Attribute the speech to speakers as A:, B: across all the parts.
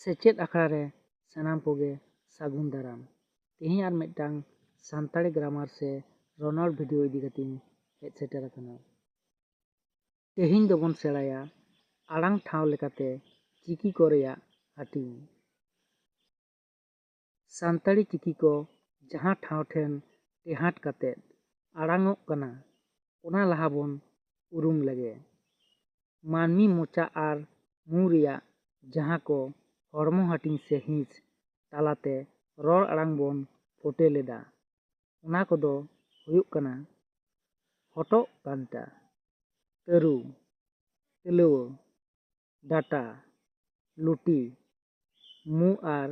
A: ᱥᱮᱪᱮᱫ ᱟᱠᱷᱲᱟ ᱨᱮ ᱥᱟᱱᱟᱢ ᱠᱚᱜᱮ ᱥᱟᱹᱜᱩᱱ ᱫᱟᱨᱟᱢ। ᱛᱮᱦᱮᱧ ᱟᱨ ᱢᱤᱫᱴᱟᱝ ᱥᱟᱱᱛᱟᱲᱤ ᱜᱨᱟᱢᱟᱨ ᱥᱮ ᱨᱚᱱᱚᱲ ᱵᱷᱤᱰᱤᱭᱳ ᱤᱫᱤ ᱠᱟᱛᱮᱧ ᱦᱮᱡ ᱥᱮᱴᱮᱨ ᱟᱠᱟᱱᱟ। ᱛᱮᱦᱮᱧ ᱫᱚᱵᱚᱱ ᱥᱮᱬᱟᱭᱟ ᱟᱲᱟᱝ ᱴᱷᱟᱶ ᱞᱮᱠᱟᱛᱮ ᱪᱤᱠᱤ ᱠᱚ ᱨᱮᱭᱟᱜ ᱦᱟᱹᱴᱤᱧ। ᱥᱟᱱᱛᱟᱲᱤ ᱪᱤᱠᱤ ᱠᱚ ᱡᱟᱦᱟᱸ ᱴᱷᱟᱶ ᱴᱷᱮᱱ ᱴᱮᱦᱟᱸᱴ ᱠᱟᱛᱮᱫ ᱟᱲᱟᱝᱚᱜ ᱠᱟᱱᱟ ᱚᱱᱟ ᱞᱟᱦᱟ ᱵᱚᱱ ᱩᱨᱩᱢ ᱞᱮᱜᱮ। ᱢᱟᱹᱱᱢᱤ ᱢᱚᱪᱟ ᱟᱨ ᱢᱩ ᱨᱮᱭᱟᱜ ᱡᱟᱦᱟᱸ ᱠᱚ ᱦᱚᱲᱢᱚ ᱦᱟᱹᱴᱤᱧ ᱥᱮ ᱦᱤᱸᱥ ᱛᱟᱞᱟᱛᱮ ᱨᱚᱲ ᱟᱲᱟᱝ ᱵᱚᱱ ᱯᱷᱳᱴᱮᱞ ᱮᱫᱟ ᱚᱱᱟ ᱠᱚᱫᱚ ᱦᱩᱭᱩᱜ ᱠᱟᱱᱟ ᱦᱚᱴᱚᱜ ᱠᱟᱱᱴᱟ, ᱛᱟᱹᱨᱩ, ᱛᱤᱞᱣᱟᱹ, ᱰᱟᱴᱟ, ᱞᱩᱴᱤ, ᱢᱩ ᱟᱨ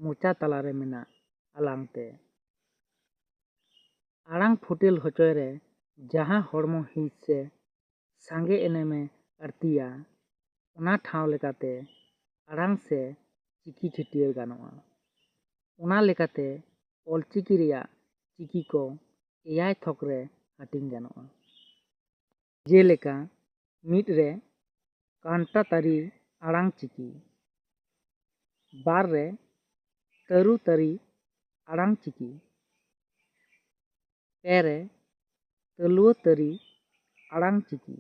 A: ᱢᱚᱪᱟ ᱛᱟᱞᱟᱨᱮ ᱢᱮᱱᱟᱜ ᱟᱞᱟᱝ ᱛᱮ। ᱟᱲᱟᱝ ᱯᱷᱳᱴᱮᱞ ᱦᱚᱪᱚᱭ ᱨᱮ ᱡᱟᱦᱟᱸ ᱦᱚᱲᱢᱚ ᱦᱤᱸᱥ ᱥᱮ ᱥᱟᱸᱜᱮ ᱮᱱᱮᱢᱮ ᱟᱹᱲᱛᱤᱭᱟ ᱚᱱᱟ ᱴᱷᱟᱶ ᱞᱮᱠᱟᱛᱮ ᱟᱲᱟᱝ ᱥᱮ ᱪᱤᱠᱤ ᱪᱷᱟᱹᱴᱭᱟᱹᱨ ᱜᱟᱱᱚᱜᱼᱟ। ᱚᱱᱟ ᱞᱮᱠᱟᱛᱮ ᱚᱞᱪᱤᱠᱤ ᱨᱮᱭᱟᱜ ᱪᱤᱠᱤ ᱠᱚ eyay ᱛᱷᱚᱠ ᱨᱮ ᱦᱟᱹᱴᱤᱧ ᱜᱟᱱᱚᱜᱼᱟ। ᱡᱮᱞᱮᱠᱟ 1 ᱨᱮ ᱠᱟᱱᱴᱟ ᱛᱟᱹᱨᱤ ᱟᱲᱟᱝ ᱪᱤᱠᱤ, 2 ᱨᱮ ᱛᱟᱹᱨᱩ ᱛᱟᱹᱨᱤ ᱟᱲᱟᱝ ᱪᱤᱠᱤ, 3 ᱨᱮ ᱛᱤᱞᱣᱟᱹ ᱛᱟᱹᱨᱤ ᱟᱲᱟᱝ ᱪᱤᱠᱤ,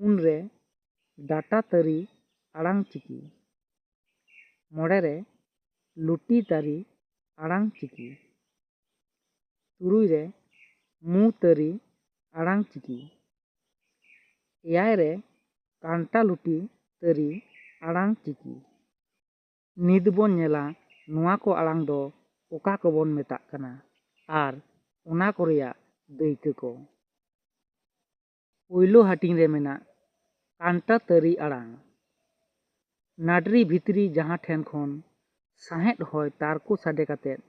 A: 4 ᱨᱮ ᱰᱟᱴᱟ ᱛᱟᱹᱨᱤ ᱟᱲᱟᱝ ᱪᱤᱠᱤ, 5 ᱨᱮ ᱞᱩᱴᱤ ᱛᱟᱹᱨᱤ ᱟᱲᱟᱝ ᱪᱤᱠᱤ, 6 ᱨᱮ ᱢᱩ ᱛᱟᱹᱨᱤ ᱟᱲᱟᱝ ᱪᱤᱠᱤ, 7 ᱨᱮ ᱠᱟᱱᱴᱟ ᱞᱩᱴᱤ ᱛᱟᱹᱨᱤ ᱟᱲᱟᱝ ᱪᱤᱠᱤ। ᱱᱤᱛ ᱵᱚᱱ ᱧᱮᱞᱟ ᱱᱚᱣᱟ ᱠᱚ ᱟᱲᱟᱝ ᱫᱚ ᱚᱠᱟ ᱠᱚᱵᱚᱱ ᱢᱮᱛᱟᱜ ᱠᱟᱱᱟ ᱟᱨ ᱚᱱᱟ ᱠᱚ ᱨᱮᱭᱟᱜ ᱫᱟᱹᱭᱠᱟᱹ ᱠᱚ। ᱯᱳᱭᱞᱳ ᱦᱟᱹᱴᱤᱧ ᱨᱮ ᱢᱮᱱᱟᱜ ᱠᱟᱱᱴᱟ ᱛᱟᱹᱨᱤ ᱟᱲᱟᱝ। ᱱᱟᱹᱰᱨᱤ ᱵᱷᱤᱛᱨᱤ ᱡᱟᱦᱟᱸ ᱴᱷᱮᱱ ᱠᱷᱚᱱ ᱥᱟᱸᱦᱮᱫ ᱦᱚᱭ ᱛᱟᱨᱠᱳ ᱥᱟᱰᱮ ᱠᱟᱛᱮᱫ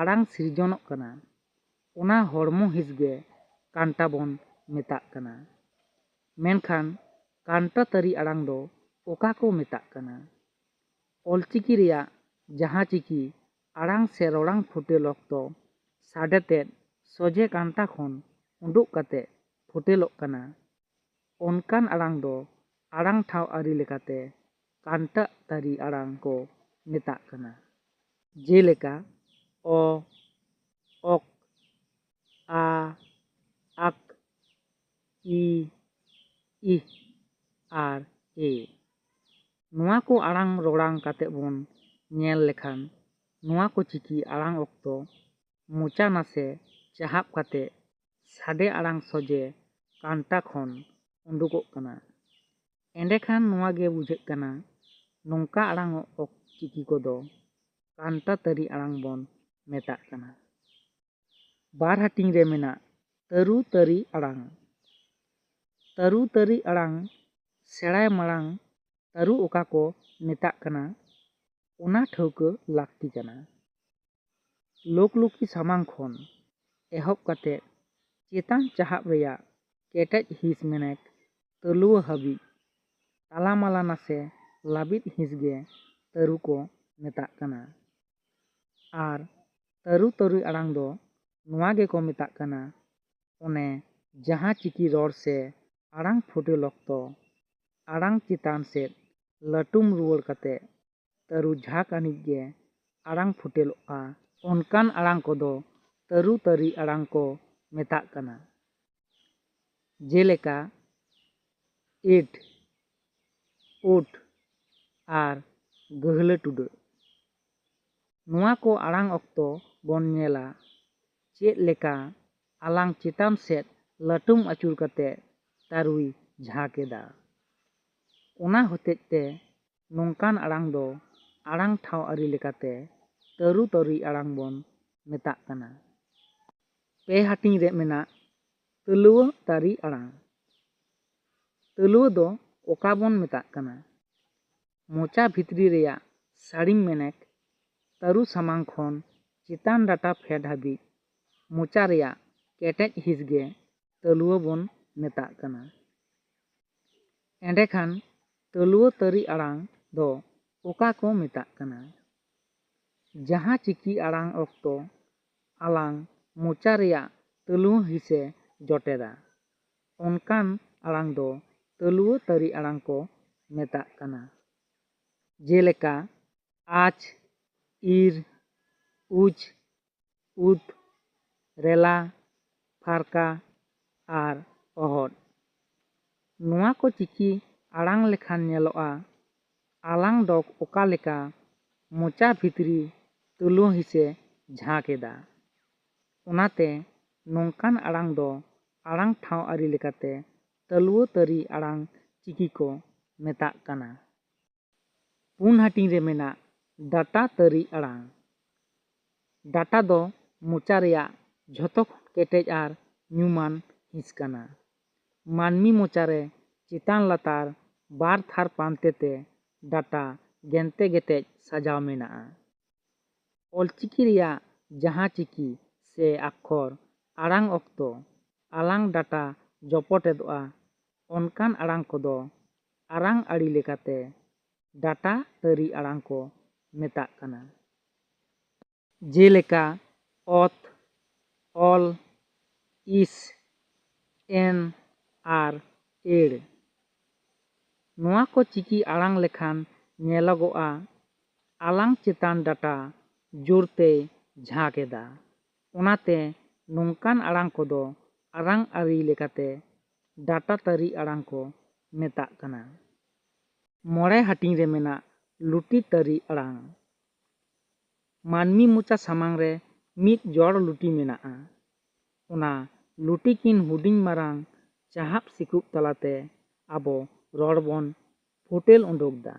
A: ᱟᱲᱟᱝ ᱥᱤᱨᱡᱚᱱᱚᱜ ᱠᱟᱱᱟ ᱚᱱᱟ ᱦᱚᱲᱢᱚ ᱦᱤᱸᱥ ᱜᱮ ᱠᱟᱱᱴᱟ ᱵᱚᱱ ᱢᱮᱛᱟᱜ ᱠᱟᱱᱟ। ᱢᱮᱱᱠᱷᱟᱱ ᱠᱟᱱᱴᱟ ᱛᱟᱹᱨᱤ ᱟᱲᱟᱝ ᱫᱚ ᱚᱠᱟ ᱠᱚ ᱢᱮᱛᱟᱜ ᱠᱟᱱᱟ? ᱚᱞᱪᱤᱠᱤ ᱨᱮᱭᱟᱜ ᱡᱟᱦᱟᱸ ᱪᱤᱠᱤ ᱟᱲᱟᱝ ᱥᱮ ᱨᱚᱲᱟᱝ ᱯᱷᱳᱴᱮᱞ ᱚᱠᱛᱚ ᱥᱟᱰᱮ ᱛᱮᱫ ᱥᱚᱡᱷᱮ ᱠᱟᱱᱴᱟ ᱠᱷᱚᱱ ᱩᱰᱩᱠ ᱠᱟᱛᱮᱫ ᱯᱷᱳᱴᱮᱞᱚᱜ ᱠᱟᱱᱟ ᱚᱱᱠᱟᱱ ᱟᱲᱟᱝ ᱫᱚ ᱟᱲᱟᱝ ᱴᱷᱟᱶ ᱟᱹᱨᱤ ᱞᱮᱠᱟᱛᱮ ᱠᱟᱱᱴᱟ ᱛᱟᱹᱨᱤ ᱟᱲᱟᱝ ko ᱢᱮᱛᱟᱜ ᱠᱟᱱᱟ। ᱡᱮᱞᱮᱠᱟ ᱚ, ᱚᱠ, ᱟ, ᱟᱠ, ᱤ, ᱤᱦ ᱟᱨ ᱮ। ᱱᱚᱣᱟ ᱠᱚ ᱟᱲᱟᱝ ᱨᱚᱲᱟᱝ ᱠᱟᱛᱮᱫ ᱵᱚᱱ ᱧᱮᱞ ᱞᱮᱠᱷᱟᱱ ᱱᱚᱣᱟ ᱠᱚ ᱪᱤᱠᱤ ᱟᱲᱟᱝ ᱚᱠᱛᱚ ᱢᱚᱪᱟ ᱱᱟᱥᱮ ᱪᱟᱦᱟᱵ ᱠᱟᱛᱮᱫ ᱥᱟᱰᱮ ᱟᱲᱟᱝ ᱥᱚᱡᱷᱮ ᱠᱟᱱᱴᱟ ᱠᱷᱚᱱ ᱩᱰᱩᱠᱚᱜ ᱠᱟᱱᱟ। ᱮᱸᱰᱮᱠᱷᱟᱱ ᱱᱚᱣᱟ ᱜᱮ ᱵᱩᱡᱷᱟᱹᱜ ᱠᱟᱱᱟ ᱱᱚᱝᱠᱟ ᱟᱲᱟᱝᱚᱜ ᱪᱤᱠᱤ ᱠᱚᱫᱚ ᱠᱟᱱᱴᱟ ᱛᱟᱹᱨᱤ ᱟᱲᱟᱝ ᱵᱚᱱ ᱢᱮᱛᱟᱜ ᱠᱟᱱᱟ। 2 ᱦᱟᱹᱴᱤᱧ ᱨᱮ ᱢᱮᱱᱟᱜ ᱛᱟᱹᱨᱩ ᱛᱟᱹᱨᱤ ᱟᱲᱟᱝ। ᱛᱟᱹᱨᱩ ᱛᱟᱹᱨᱤ ᱟᱲᱟᱝ ᱥᱮᱬᱟᱭ ᱢᱟᱲᱟᱝ ᱛᱟᱹᱨᱩ ᱚᱠᱟ ᱠᱚ ᱢᱮᱛᱟᱜ ᱠᱟᱱᱟ ᱚᱱᱟ ᱴᱷᱟᱹᱣᱠᱟᱹ ᱞᱟᱹᱠᱛᱤ ᱠᱟᱱᱟ। ᱞᱚᱠᱞᱩᱠᱤ ᱥᱟᱢᱟᱝ ᱠᱷᱚᱱ ᱮᱦᱚᱵ ᱠᱟᱛᱮᱫ ᱪᱮᱛᱟᱱ ᱪᱟᱦᱟᱵ ᱨᱮᱭᱟᱜ ᱠᱮᱴᱮᱡ ᱦᱤᱸᱥ ᱢᱮᱱᱮᱠ ᱛᱟᱹᱞᱣᱟᱹ ᱦᱟᱹᱵᱤᱡ ᱛᱟᱞᱟᱢᱟᱞᱟ ᱱᱟᱥᱮ ᱞᱟᱹᱵᱤᱫ ᱦᱤᱸᱥ ᱜᱮ ᱛᱟᱹᱨᱩ ᱠᱚ ᱢᱮᱛᱟᱜ ᱠᱟᱱᱟ। ᱟᱨ ᱛᱟᱹᱨᱩ ᱛᱟᱹᱨᱤ ᱟᱲᱟᱝ ᱫᱚ ᱱᱚᱣᱟ ᱜᱮᱠᱚ ᱢᱮᱛᱟᱜ ᱠᱟᱱᱟ ᱚᱱᱮ ᱡᱟᱦᱟᱸ ᱪᱤᱠᱤ ᱨᱚᱲ ᱥᱮ ᱟᱲᱟᱝ ᱯᱷᱳᱴᱮᱞ ᱚᱠᱛᱚ ᱟᱲᱟᱝ ᱪᱮᱛᱟᱱ ᱥᱮᱫ ᱞᱟᱹᱴᱩᱢ ᱨᱩᱣᱟᱹᱲ ᱠᱟᱛᱮᱫ ᱛᱟᱹᱨᱩ ᱡᱷᱟᱸᱠ ᱟᱹᱱᱤᱡ ᱜᱮ ᱟᱲᱟᱝ ᱯᱷᱳᱴᱮᱞᱚᱜᱼᱟ ᱚᱱᱠᱟᱱ ᱟᱲᱟᱝ ᱠᱚᱫᱚ ᱛᱟᱹᱨᱩ ᱛᱟᱹᱨᱤ ᱟᱲᱟᱝ ᱠᱚ ᱢᱮᱛᱟᱜ ᱠᱟᱱᱟ। ᱡᱮᱞᱮᱠᱟ ᱮᱴ, ᱳᱴ ᱟᱨ ᱜᱟᱹᱦᱞᱟᱹ ᱴᱩᱰᱟᱹᱜ। ᱱᱚᱣᱟ ᱠᱚ ᱟᱲᱟᱝ ᱚᱠᱛᱚ ᱵᱚᱱ ᱧᱮᱞᱟ ᱪᱮᱫ ᱞᱮᱠᱟ ᱟᱞᱟᱝ ᱪᱮᱛᱟᱱ ᱥᱮᱫ ᱞᱟᱹᱴᱩᱢ ᱟᱹᱪᱩᱨ ᱠᱟᱛᱮᱫ ᱛᱟᱹᱨᱩᱭ ᱡᱷᱟᱸᱠ ᱮᱫᱟ। ᱚᱱᱟ ᱦᱚᱛᱮᱡ ᱛᱮ ᱱᱚᱝᱠᱟᱱ ᱟᱲᱟᱝ ᱫᱚ ᱟᱲᱟᱝ ᱴᱷᱟᱶ ᱟᱹᱨᱤ ᱞᱮᱠᱟᱛᱮ ᱛᱟᱹᱨᱩ ᱛᱟᱹᱨᱤ ᱟᱲᱟᱝ ᱵᱚᱱ ᱢᱮᱛᱟᱜ ᱠᱟᱱᱟ। 3 ᱦᱟᱹᱴᱤᱧ ᱨᱮ ᱢᱮᱱᱟᱜ ᱛᱤᱞᱣᱟᱹ ᱛᱟᱹᱨᱤ ᱟᱲᱟᱝ। ᱛᱤᱞᱣᱟᱹ ᱫᱚ ᱚᱠᱟ ᱵᱚᱱ ᱢᱮᱛᱟᱜ ᱠᱟᱱᱟ? ᱢᱚᱪᱟ ᱵᱷᱤᱛᱨᱤ ᱨᱮᱭᱟᱜ ᱥᱟᱹᱲᱤᱢ ᱢᱮᱱᱮᱠ ᱛᱟᱹᱨᱩ ᱥᱟᱢᱟᱝ ᱠᱷᱚᱱ ᱪᱮᱛᱟᱱ ᱰᱟᱴᱟ ᱯᱷᱮᱰ ᱦᱟᱹᱵᱤᱡ ᱢᱚᱪᱟ ᱨᱮᱭᱟᱜ ᱠᱮᱴᱮᱡ ᱦᱤᱸᱥ ᱜᱮ ᱛᱤᱞᱣᱟᱹ ᱵᱚᱱ ᱢᱮᱛᱟᱜ ᱠᱟᱱᱟ। ᱮᱸᱰᱮᱠᱷᱟᱱ ᱛᱤᱞᱣᱟᱹ ᱛᱟᱹᱨᱤ ᱟᱲᱟᱝ ᱫᱚ ᱚᱠᱟ ᱠᱚ ᱢᱮᱛᱟᱜ ᱠᱟᱱᱟ? ᱡᱟᱦᱟᱸ ᱪᱤᱠᱤ ᱟᱲᱟᱝ ᱚᱠᱛᱚ ᱟᱞᱟᱝ ᱢᱚᱪᱟ ᱨᱮᱭᱟᱜ ᱛᱤᱞᱣᱟᱹ ᱦᱤᱸᱥᱮ ᱡᱚᱴᱮᱫᱟ ᱚᱱᱠᱟᱱ ᱟᱲᱟᱝ ᱫᱚ ᱛᱤᱞᱣᱟᱹ ᱛᱟᱹᱨᱤ ᱟᱲᱟᱝ ᱠᱚ ᱢᱮᱛᱟᱜ ᱠᱟᱱᱟ। ᱡᱮᱞᱮᱠᱟ ᱟᱸᱪ, ᱤᱨ, ᱩᱪ, ᱩᱫ, ᱨᱮᱞᱟ, ᱯᱷᱟᱨᱠᱟ ᱟᱨ ᱚᱦᱚᱫ᱾ ᱱᱚᱣᱟ ᱠᱚ ᱪᱤᱠᱤ ᱟᱲᱟᱝ ᱞᱮᱠᱷᱟᱱ ᱧᱮᱞᱚᱜᱼᱟ ᱟᱞᱟᱝ ᱫᱚ ᱚᱠᱟ ᱞᱮᱠᱟ ᱢᱚᱪᱟ ᱵᱷᱤᱛᱨᱤ ᱛᱩᱞᱟᱹᱦᱤᱸᱥᱮ ᱡᱷᱟᱸᱠ ᱮᱫᱟ᱾ ᱚᱱᱟᱛᱮ ᱱᱚᱝᱠᱟᱱ ᱟᱲᱟᱝ ᱫᱚ ᱟᱲᱟᱝ ᱴᱷᱟᱶ ᱟᱹᱨᱤ leᱠᱟᱛᱮ ᱛᱟᱞᱩᱣᱟᱹ ᱛᱟᱹᱨᱤ ᱟᱲᱟᱝ ᱪᱤᱠᱤ ᱠᱚ ᱢᱮᱛᱟᱜ ᱠᱟᱱᱟ᱾ ᱯᱩᱱ ᱦᱟᱹᱴᱤᱧ ᱨᱮ ᱢᱮᱱᱟᱜ ᱰᱟᱴᱟ ᱛᱟᱹᱨᱤ ᱟᱲᱟᱝ᱾ ᱰᱟᱴᱟ ᱫᱚ ᱢᱚᱪᱟ ᱨᱮᱭᱟᱜ ᱡᱷᱚᱛᱚ ᱠᱷᱚᱱ ᱠᱮᱴᱮᱡ ᱟᱨ ᱧᱩᱢᱟᱱ ᱦᱤᱸᱥ ᱠᱟᱱᱟ᱾ ᱢᱟᱹᱱᱢᱤ ᱢᱚᱪᱟᱨᱮ ᱪᱮᱛᱟᱱ ᱞᱟᱛᱟᱨ ᱵᱟᱨ ᱛᱷᱟᱨ ᱯᱟᱱᱛᱮ ᱛᱮ ᱰᱟᱴᱟ ᱜᱮᱱᱛᱮ ᱜᱮᱴᱮᱡ ᱥᱟᱡᱟᱣ ᱢᱮᱱᱟᱜᱼᱟ᱾ ᱚᱞᱪᱤᱠᱤ ᱨᱮᱭᱟᱜ ᱡᱟᱦᱟᱸ ᱪᱤᱠᱤ ᱥᱮ ᱟᱠᱷᱚᱨ ᱟᱲᱟᱝ ᱚᱠᱛᱚ ᱟᱞᱟᱝ ᱰᱟᱴᱟ ᱡᱚᱯᱚᱴᱮᱫᱚᱜᱼᱟ ᱚᱱᱠᱟᱱ ᱟᱲᱟᱝ ᱠᱚᱫᱚ ᱟᱲᱟᱝ ᱟᱹᱨᱤ ᱞᱮᱠᱟᱛᱮ ᱰᱟᱴᱟ ᱛᱟᱹᱨᱤ ᱟᱲᱟᱝ ᱠᱚ ᱢᱮᱛᱟᱜ ᱠᱟᱱᱟ᱾ ᱡᱮᱞᱮᱠᱟ ᱚᱛ, ᱚᱞ, ᱤᱥ, ᱮᱱ ᱟᱨ ᱮᱲ᱾ ᱱᱚᱣᱟ ᱠᱚ ᱪᱤᱠᱤ ᱟᱲᱟᱝ ᱞᱮᱠᱷᱟᱱ ᱧᱮᱞᱚᱜᱚᱜᱼᱟ ᱟᱞᱟᱝ ᱪᱮᱛᱟᱱ ᱰᱟᱴᱟ ᱡᱳᱨᱛᱮᱭ ᱡᱷᱟᱸᱠ ᱮᱫᱟ᱾ ᱚᱱᱟᱛᱮ ᱱᱚᱝᱠᱟᱱ ᱟᱲᱟᱝ ᱠᱚᱫᱚ ᱟᱲᱟᱝ ᱟᱹᱨᱤ ᱞᱮᱠᱟᱛᱮ ᱰᱟᱴᱟ ᱛᱟᱹᱨᱤ ᱟᱲᱟᱝ ᱠᱚ ᱢᱮᱛᱟᱜ ᱠᱟᱱᱟ᱾ ᱢᱚᱬᱮ ᱦᱟᱹᱴᱤᱧ ᱨᱮ ᱢᱮᱱᱟᱜ ᱞᱩᱴᱤ ᱛᱟᱹᱨᱤ ᱟᱲᱟᱝ᱾ ᱢᱟᱹᱱᱢᱤ ᱢᱚᱪᱟ ᱥᱟᱢᱟᱝ ᱨᱮ ᱢᱤᱫ ᱡᱚᱲ ᱞᱩᱴᱤ ᱢᱮᱱᱟᱜᱼᱟ᱾ ᱚᱱᱟ ᱞᱩᱴᱤ ᱠᱤᱱ ᱦᱩᱰᱤᱧ ᱢᱟᱨᱟᱝ ᱪᱟᱦᱟᱵ ᱥᱤᱠᱩᱵ ᱛᱟᱞᱟᱛᱮ ᱟᱵᱚ ᱨᱚᱲ ᱵᱚᱱ ᱯᱷᱚᱴᱮᱞ ᱩᱰᱩᱠᱫᱟ᱾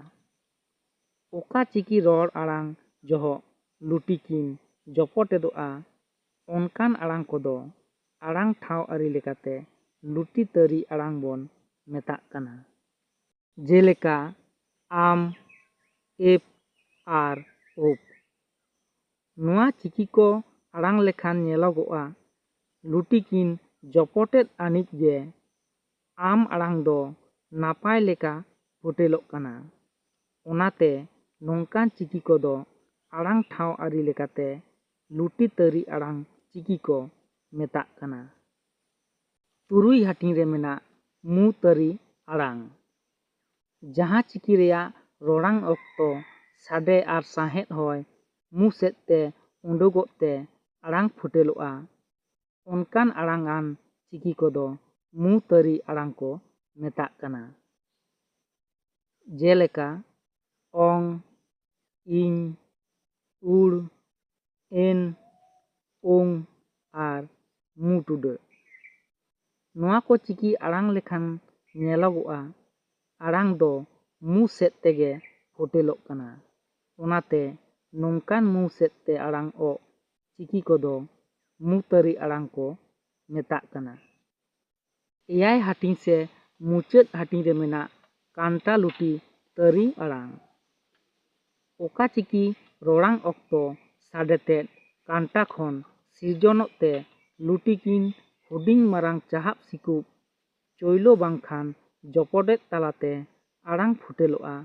A: ᱚᱠᱟ ᱪᱤᱠᱤ ᱨᱚᱲ ᱟᱲᱟᱝ ᱡᱚᱦᱚᱜ ᱞᱩᱴᱤ ᱠᱤᱱ ᱡᱚᱯᱚᱴᱮᱫᱚᱜᱼᱟ ᱚᱱᱠᱟᱱ ᱟᱲᱟᱝ ᱠᱚᱫᱚ ᱟᱲᱟᱝ ᱴᱷᱟᱶ ᱟᱹᱨᱤ ᱞᱮᱠᱟᱛᱮ ᱞᱩᱴᱤ ᱛᱟᱹᱨᱤ ᱟᱲᱟᱝ ᱵᱚᱱ ᱢᱮᱛᱟᱜ ᱠᱟᱱᱟ᱾ ᱡᱮᱞᱮᱠᱟ ᱟᱢ, ᱮᱯ ᱟᱨ ᱩᱯ᱾ ᱱᱚᱣᱟ ᱪᱤᱠᱤ ᱠᱚ ᱟᱲᱟᱝ ᱞᱮᱠᱷᱟᱱ ᱧᱮᱞᱚᱜᱚᱜᱼᱟ ᱞᱩᱴᱤ ᱠᱤᱱ ᱡᱚᱯᱚᱴᱮᱫ ᱟᱹᱱᱤᱡ ᱜᱮ ᱟᱢ ᱟᱲᱟᱝ ᱫᱚ ᱱᱟᱯᱟᱭ ᱞᱮᱠᱟ ᱯᱷᱚᱴᱮᱞᱚᱜ ᱠᱟᱱᱟ᱾ ᱚᱱᱟᱛᱮ ᱱᱚᱝᱠᱟᱱ ᱪᱤᱠᱤ ᱠᱚᱫᱚ ᱟᱲᱟᱝ ᱴᱷᱟᱶ ᱟᱹᱨᱤ ᱞᱮᱠᱟᱛᱮ ᱞᱩᱴᱤ ᱛᱟᱹᱨᱤ ᱟᱲᱟᱝ ᱪᱤᱠᱤ ᱠᱚ ᱢᱮᱛᱟᱜ ᱠᱟᱱᱟ᱾ ᱛᱩᱨᱩᱭ ᱦᱟᱹᱴᱤᱧ ᱨᱮ ᱢᱮᱱᱟᱜ ᱢᱩ ᱛᱟᱹᱨᱤ ᱟᱲᱟᱝ᱾ ᱡᱟᱦᱟᱸ ᱪᱤᱠᱤ ᱨᱮᱭᱟᱜ ᱨᱚᱲᱟᱝ ᱚᱠᱛᱚ ᱥᱟᱰᱮ ᱟᱨ ᱥᱟᱸᱦᱮᱫ ᱦᱚᱭ ᱢᱩ ᱥᱮᱫ ᱛᱮ ᱩᱰᱩᱠᱚᱜ ᱛᱮ ᱟᱲᱟᱝ ᱯᱷᱚᱴᱮᱞᱚᱜᱼᱟ ᱚᱱᱠᱟᱱ ᱟᱲᱟᱝ ᱟᱱ ᱪᱤᱠᱤ ᱠᱚᱫᱚ ᱢᱩ ᱛᱟᱹᱨᱤ ᱟᱲᱟᱝ ᱠᱚ ᱢᱮᱛᱟᱜ ᱠᱟᱱᱟ᱾ ᱡᱮᱞᱮᱠᱟ ᱚᱝ, ᱤᱧ, ᱩᱲ, ᱮᱱ, ᱳᱝ ᱟᱨ ᱢᱩ ᱴᱩᱰᱟᱹᱜ᱾ ᱱᱚᱣᱟ ᱠᱚ ᱪᱤᱠᱤ ᱟᱲᱟᱝ ᱞᱮᱠᱷᱟᱱ ᱧᱮᱞᱚᱜᱚᱜᱼᱟ ᱟᱲᱟᱝ ᱫᱚ ᱢᱩ ᱥᱮᱫ ᱛᱮᱜᱮ ᱯᱷᱚᱴᱮᱞᱚᱜ ᱠᱟᱱᱟ᱾ ᱚᱱᱟᱛᱮ ᱱᱚᱝᱠᱟᱱ ᱢᱩ ᱥᱮᱫ ᱛᱮ 아ᱲᱟᱝ ᱚᱜ ᱪᱤᱠᱤ ᱠᱚᱫᱚ ᱢᱩ ᱛᱟᱹᱨᱤ ᱟᱲᱟᱝ ᱠᱚ ᱢᱮᱛᱟᱜ ᱠᱟᱱᱟ᱾ ᱮᱭᱟᱭ ᱦᱟᱹᱴᱤᱧ ᱥᱮ ᱢᱩᱪᱟᱹᱫ ᱦᱟᱹᱴᱤᱧ ᱨᱮ ᱢᱮᱱᱟᱜ ᱠᱟᱱᱴᱟ ᱞᱩᱴᱤ ᱛᱟᱹᱨᱤ ᱟᱲᱟᱝ᱾ ᱚᱠᱟ ᱪᱤᱠᱤ ᱨᱚᱲᱟᱝ ᱚᱠᱛᱚ ᱥᱟᱰᱮ ᱛᱮᱫ ᱠᱟᱱᱴᱟ ᱠᱷᱚᱱ ᱥᱤᱨᱡᱚᱱᱚᱜ ᱛᱮ ᱞᱩᱴᱤ ᱠᱤᱱ ᱦᱩᱰᱤᱧ ᱢᱟᱨᱟᱝ ᱪᱟᱦᱟᱵ ᱥᱤᱠᱩᱵ, ᱪᱳᱭᱞᱳ ᱵᱟᱝᱠᱷᱟᱱ ᱡᱚᱯᱚᱰᱮᱫ ᱛᱟᱞᱟᱛᱮ ᱟᱲᱟᱝ ᱯᱷᱚᱴᱮᱞᱚᱜᱼᱟ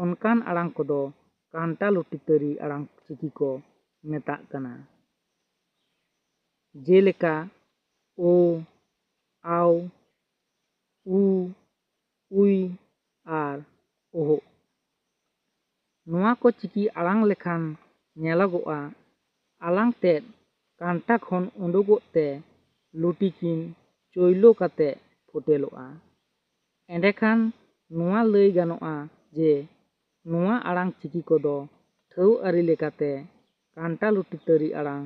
A: ᱚᱱᱠᱟᱱ ᱟᱲᱟᱝ ᱠᱚᱫᱚ ᱠᱟᱱᱴᱟ ᱞᱩᱴᱤ ᱛᱟᱹᱨᱤ ᱟᱲᱟᱝ ᱪᱤᱠᱤ ᱠᱚ ᱢᱮᱛᱟᱜ ᱠᱟᱱᱟ᱾ ᱡᱮᱞᱮᱠᱟ ᱳ, ᱟᱣ, ᱩ, ᱩᱭ ᱟᱨ ᱚᱦᱚ᱾ ᱱᱚᱣᱟ ᱠᱚ ᱪᱤᱠᱤ ᱟᱲᱟᱝ ᱞᱮᱠᱷᱟᱱ ᱧᱮᱞᱚᱜᱚᱜᱼᱟ ᱟᱞᱟᱝ ᱛᱮᱫ ᱠᱟᱱᱴᱟ ᱠᱷᱚᱱ ᱩᱰᱩᱠᱚᱜ ᱛᱮ ᱞᱩᱴᱤ ᱠᱤᱱ ᱪᱳᱭᱞᱳ ᱠᱟᱛᱮ ᱯᱷᱚᱴᱮᱞᱚᱜᱼᱟ᱾ ᱮᱸᱰᱮᱠᱷᱟᱱ ᱱᱚᱣᱟ ᱞᱟᱹᱭ ᱜᱟᱱᱚᱜᱼᱟ ᱡᱮ ᱱᱚᱣᱟ ᱟᱲᱟᱝ ᱪᱤᱠᱤ ᱠᱚᱫᱚ ᱴᱷᱟᱹᱣ ᱟᱹᱨᱤ ᱞᱮᱠᱟᱛᱮ ᱠᱟᱱᱴᱟ ᱞᱩᱴᱤ ᱛᱟᱹᱨᱤ ᱟᱲᱟᱝ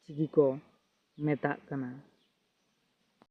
A: ᱪᱤᱠᱤ ᱠᱚ ᱢᱮᱛᱟᱜ ᱠᱟᱱᱟ᱾